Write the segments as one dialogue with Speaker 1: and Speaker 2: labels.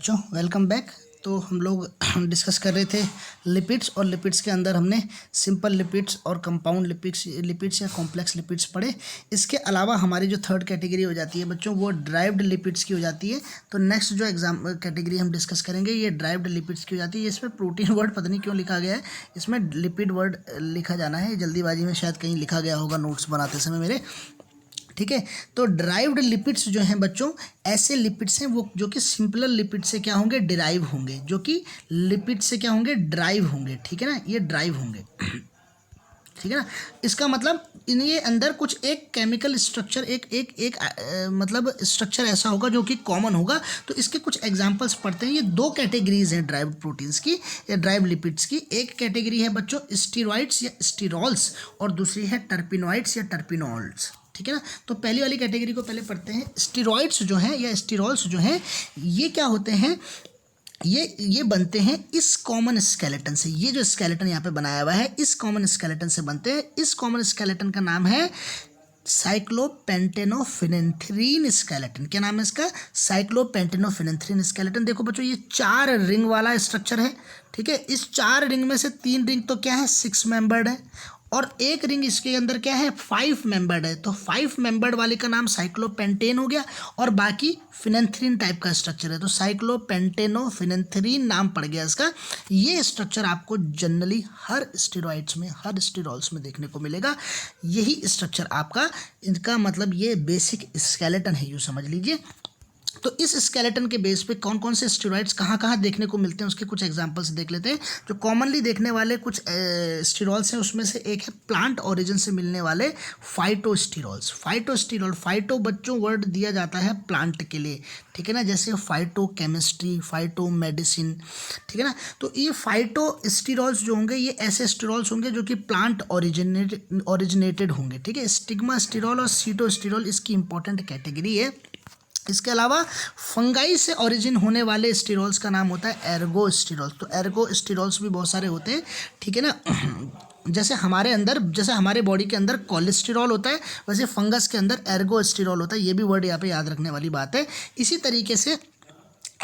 Speaker 1: बच्चों welcome back. तो हम लोग डिस्कस कर रहे थे लिपिड्स, और लिपिड्स के अंदर हमने सिंपल लिपिड्स और कंपाउंड लिपिड्स या कॉम्प्लेक्स लिपिड्स पढ़े। इसके अलावा हमारी जो थर्ड कैटेगरी हो जाती है बच्चों वो ड्राइव्ड लिपिड्स की हो जाती है। तो नेक्स्ट जो एग्जाम कैटेगरी हम डिस्कस करेंगे ये ड्राइव्ड लिपिड्स की हो जाती है। इसमें प्रोटीन वर्ड पता नहीं क्यों लिखा गया है, इसमें लिपिड वर्ड लिखा जाना है, जल्दीबाजी में शायद कहीं लिखा गया होगा नोट्स बनाते समय मेरे। ठीक है, तो ड्राइव्ड लिपिड्स जो हैं बच्चों ऐसे लिपिड्स हैं वो जो कि सिंपलर लिपिड से क्या होंगे, डिराइव होंगे, जो कि लिपिड से क्या होंगे, ड्राइव होंगे। ठीक है ना, ये ड्राइव होंगे। ठीक है ना, इसका मतलब इनके अंदर कुछ एक केमिकल स्ट्रक्चर एक मतलब स्ट्रक्चर ऐसा होगा जो कि कॉमन होगा। तो इसके कुछ एग्जांपल्स पढ़ते हैं। ये दो कैटेगरीज हैं ड्राइव्ड प्रोटीन्स की या ड्राइव्ड लिपिड्स की। एक कैटेगरी है बच्चों स्टीरॉइड्स या स्टीरॉल्स, और दूसरी है टर्पिनॉइड्स या टर्पिनॉल्स। ठीक है ना, तो पहली वाली कैटेगरी को पहले पढ़ते हैं। स्टीरॉइड्स जो हैं या स्टीरॉल्स जो हैं ये क्या होते हैं, ये बनते हैं इस कॉमन स्केलेटन से। ये जो स्केलेटन यहाँ पे बनाया हुआ है इस कॉमन स्केलेटन से बनते हैं। इस कॉमन स्केलेटन का नाम है साइक्लोपेंटेनोफिनेंथ्रीन स्केलेटन। क्या नाम है इसका, साइक्लोपेंटेनोफिनेंथ्रीन स्केलेटन। देखो बच्चों ये 4 रिंग वाला स्ट्रक्चर है। ठीक है, इस 4 रिंग में से 3 रिंग तो क्या है, 6 मेंबर्ड है, और एक रिंग इसके अंदर क्या है, 5 मेंबर्ड है। तो 5 मेंबर्ड वाले का नाम साइक्लोपेंटेन हो गया, और बाकी फिनेंथ्रीन टाइप का स्ट्रक्चर है तो साइक्लोपेंटेनोफिनेंथ्रीन नाम पड़ गया इसका। ये स्ट्रक्चर आपको जनरली हर स्टेरॉइड्स में, हर स्टेरॉल्स में देखने को मिलेगा। यही स्ट्रक्चर आपका, इनका मतलब ये बेसिक स्केलेटन है, यूँ समझ लीजिए। तो इस स्केलेटन के बेस पे कौन कौन से स्टेरॉइड्स कहाँ कहाँ देखने को मिलते हैं उसके कुछ एग्जांपल्स देख लेते हैं। जो कॉमनली देखने वाले कुछ स्टेरॉल्स हैं उसमें से एक है प्लांट ओरिजिन से मिलने वाले फाइटोस्टेरॉल्स। फाइटो बच्चों वर्ड दिया जाता है प्लांट के लिए। ठीक है ना, जैसे फाइटो केमिस्ट्री, फाइटो मेडिसिन। ठीक है ना, तो ये फाइटोस्टेरॉल्स जो होंगे ये ऐसे स्टेरॉल्स होंगे जो कि प्लांट ओरिजिनेटेड होंगे। ठीक है, स्टिग्मा स्टेरॉल और सीटोस्टेरॉल इसकी इंपॉर्टेंट कैटेगरी है। इसके अलावा फंगाई से ओरिजिन होने वाले स्टेरॉल्स का नाम होता है एर्गोस्टेरॉल्स। तो एर्गोस्टेरॉल्स भी बहुत सारे होते हैं। ठीक है ना, जैसे हमारे बॉडी के अंदर कोलेस्टेरॉल होता है वैसे फंगस के अंदर एर्गोस्टेरॉल होता है। ये भी वर्ड यहाँ पे याद रखने वाली बात है। इसी तरीके से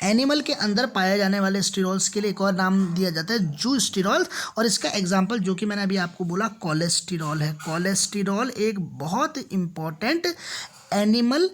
Speaker 1: एनिमल के अंदर पाए जाने वाले स्टेरॉल्स के लिए एक और नाम दिया जाता है जूस्टेरॉल, और इसका एग्जांपल जो कि मैंने अभी आपको बोला कोलेस्टेरॉल है। कोलेस्टेरॉल एक बहुत इंपॉर्टेंट एनिमल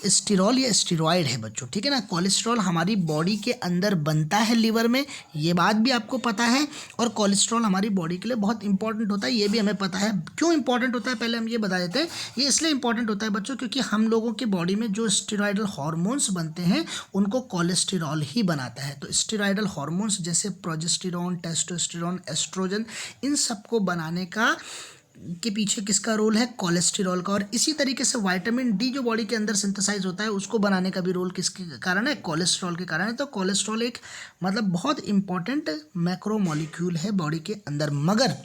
Speaker 1: स्टेरॉल या स्टेरॉइड है बच्चों। ठीक है ना, कोलेस्ट्रॉल हमारी बॉडी के अंदर बनता है लिवर में, ये बात भी आपको पता है, और कोलेस्ट्रॉल हमारी बॉडी के लिए बहुत इंपॉर्टेंट होता है, ये भी हमें पता है। क्यों इंपॉर्टेंट होता है पहले हम ये बता देते हैं। ये इसलिए इंपॉर्टेंट होता है बच्चों क्योंकि हम लोगों की बॉडी में जो स्टेरॉइडल हार्मोन्स बनते हैं उनको कोलेस्टेरॉल ही बनाता है। तो स्टेरॉइडल हार्मोन्स जैसे प्रोजेस्टेरॉन, टेस्टोस्टेरॉन, एस्ट्रोजन, इन सबको बनाने के पीछे किसका रोल है, कोलेस्टेरॉल का। और इसी तरीके से विटामिन डी जो बॉडी के अंदर सिंथेसाइज होता है उसको बनाने का भी रोल किसके कारण है, कोलेस्ट्रॉल के कारण है। तो कोलेस्ट्रॉल एक मतलब बहुत इंपॉर्टेंट मैक्रो मॉलिक्यूल है बॉडी के अंदर। मगर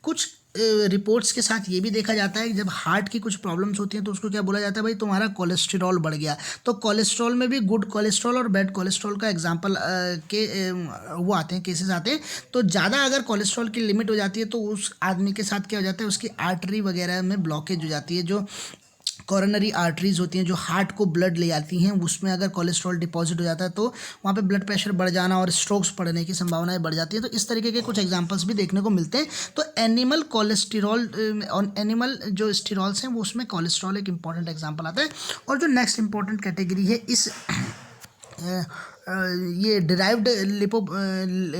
Speaker 1: कुछ रिपोर्ट्स के साथ ये भी देखा जाता है कि जब हार्ट की कुछ प्रॉब्लम्स होती हैं तो उसको क्या बोला जाता है, भाई तुम्हारा कोलेस्ट्रॉल बढ़ गया। तो कोलेस्ट्रॉल में भी गुड कोलेस्ट्रॉल और बैड कोलेस्ट्रॉल का एग्जांपल वो आते हैं, केसेस आते हैं। तो ज़्यादा अगर कोलेस्ट्रॉल की लिमिट हो जाती है तो उस आदमी के साथ क्या हो जाता है, उसकी आर्टरी वगैरह में ब्लॉकेज हो जाती है। जो कॉरोनरी आर्टरीज होती हैं जो हार्ट को ब्लड ले जाती हैं, उसमें अगर कोलेस्ट्रॉल डिपॉजिट हो जाता है तो वहाँ पे ब्लड प्रेशर बढ़ जाना और स्ट्रोक्स पड़ने की संभावनाएं बढ़ जाती है। तो इस तरीके के कुछ एग्जांपल्स भी देखने को मिलते हैं। तो एनिमल कोलेस्टेरॉल और एनिमल जो स्टेरॉल्स हैं वो उसमें कोलेस्ट्रॉल एक इंपॉर्टेंट एग्जाम्पल आता है। और जो नेक्स्ट इंपॉर्टेंट कैटेगरी है इस ये डिराइव्ड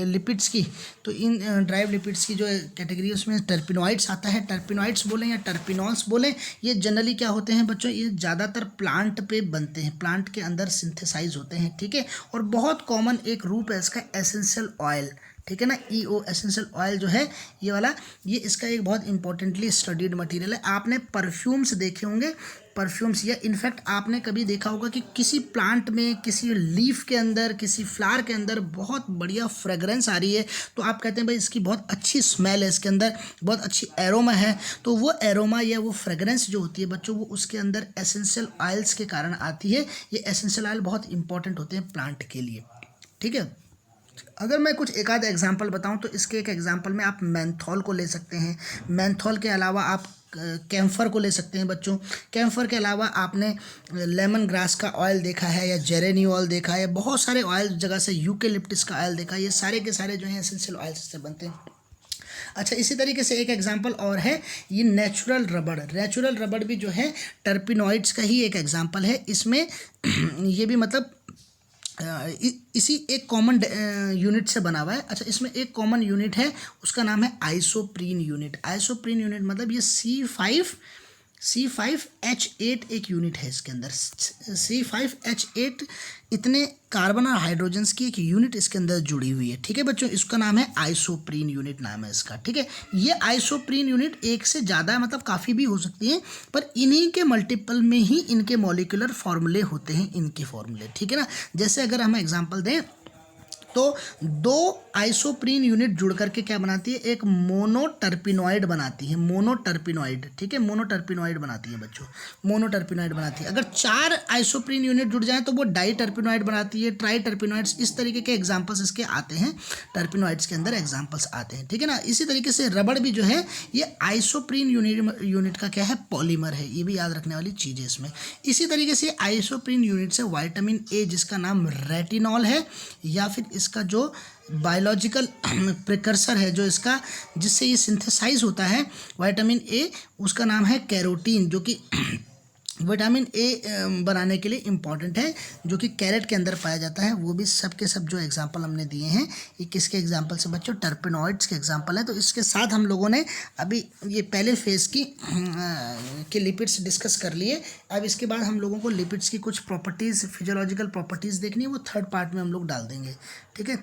Speaker 1: लिपिड्स की, तो इन ड्राइव्ड लिपिड्स की जो कैटेगरी है उसमें टर्पिनॉइड्स आता है। टर्पिनॉइड्स बोलें या टर्पिनॉल्स बोलें, ये जनरली क्या होते हैं बच्चों, ये ज़्यादातर प्लांट पे बनते हैं, प्लांट के अंदर सिंथेसाइज होते हैं। ठीक है, और बहुत कॉमन एक रूप है इसका एसेंशियल ऑयल। ठीक है ना, EO एसेंशियल ऑयल जो है ये वाला, ये इसका एक बहुत इंपॉर्टेंटली स्टडीड मटेरियल है। आपने परफ्यूम्स देखे होंगे, परफ्यूम्स, या इनफैक्ट आपने कभी देखा होगा कि किसी प्लांट में, किसी लीफ के अंदर, किसी फ्लावर के अंदर बहुत बढ़िया फ्रेगरेंस आ रही है तो आप कहते हैं भाई इसकी बहुत अच्छी स्मेल है, इसके अंदर बहुत अच्छी एरोमा है। तो वो एरोमा या वो फ्रेगरेंस जो होती है बच्चों वो उसके अंदर एसेंशियल ऑयल्स के कारण आती है। ये एसेंशियल ऑयल बहुत इंपॉर्टेंट होते हैं प्लांट के लिए। ठीक है, अगर मैं कुछ एक आध एग्जांपल बताऊं तो इसके एक एग्जांपल में आप मेंथॉल को ले सकते हैं। मेंथॉल के अलावा आप कैम्फर को ले सकते हैं बच्चों। कैम्फर के अलावा आपने लेमन ग्रास का ऑयल देखा है या जेरेनी ऑयल देखा है, बहुत सारे ऑयल जगह से यूकेलिप्टस का ऑयल देखा है, ये सारे के सारे जो हैं एसेंशियल ऑयल से बनते हैं। अच्छा, इसी तरीके से एक एग्जांपल और है, ये नेचुरल रबड़। नेचुरल रबड़ भी जो है टर्पिनॉइड्स का ही एक एग्जांपल है। इसमें ये भी मतलब इसी एक कॉमन यूनिट से बना हुआ है। अच्छा, इसमें एक कॉमन यूनिट है, उसका नाम है आइसोप्रीन यूनिट। आइसोप्रीन यूनिट मतलब ये C5H8 एक यूनिट है इसके अंदर। C5H8 इतने कार्बन और हाइड्रोजन्स की एक यूनिट इसके अंदर जुड़ी हुई है। ठीक है बच्चों, इसका नाम है आइसोप्रीन यूनिट, नाम है इसका। ठीक है, ये आइसोप्रीन यूनिट एक से ज़्यादा मतलब काफ़ी भी हो सकती हैं, पर इन्हीं के मल्टीपल में ही इनके मॉलिक्यूलर फॉर्मूले होते हैं, इनके फॉर्मूले। ठीक है ना, जैसे अगर हम एग्जांपल दें तो दो आइसोप्रीन यूनिट जुड़ करके क्या बनाती है, एक मोनोटर्पिनॉइड बनाती है। मोनोटर्पिनॉइड, ठीक है, मोनोटर्पिनॉइड बनाती है बच्चों, मोनोटर्पिनॉइड बनाती है। अगर चार आइसोप्रीन यूनिट जुड़ जाए तो वो डाईटर्पिनॉइड बनाती है, ट्राईटर्पिनॉइड्स, इस तरीके के एग्जांपल्स इसके आते हैं, टर्पिनॉइड्स के अंदर एग्जांपल्स आते हैं। ठीक है ना, इसी तरीके से रबड़ भी जो है ये आइसोप्रीन यूनिट का क्या है, पॉलीमर है। ये भी याद रखने वाली चीज़ है इसमें। इसी तरीके से आइसोप्रीन यूनिट से विटामिन ए, जिसका नाम रेटिनॉल है, या फिर इसका जो बायोलॉजिकल प्रिकर्सर है जो इसका, जिससे ये सिंथेसाइज होता है विटामिन ए, उसका नाम है कैरोटीन, जो कि विटामिन ए बनाने के लिए इम्पॉर्टेंट है, जो कि कैरेट के अंदर पाया जाता है। वो भी सब के सब जो एग्जांपल हमने दिए हैं ये किसके एग्जांपल से बच्चों, टर्पिनॉइड्स के एग्जांपल है। तो इसके साथ हम लोगों ने अभी ये पहले फेज़ के लिपिड्स डिस्कस कर लिए। अब इसके बाद हम लोगों को लिपिड्स की कुछ प्रॉपर्टीज़, फिजियोलॉजिकल प्रॉपर्टीज़ देखनी है, वो थर्ड पार्ट में हम लोग डाल देंगे। ठीक है।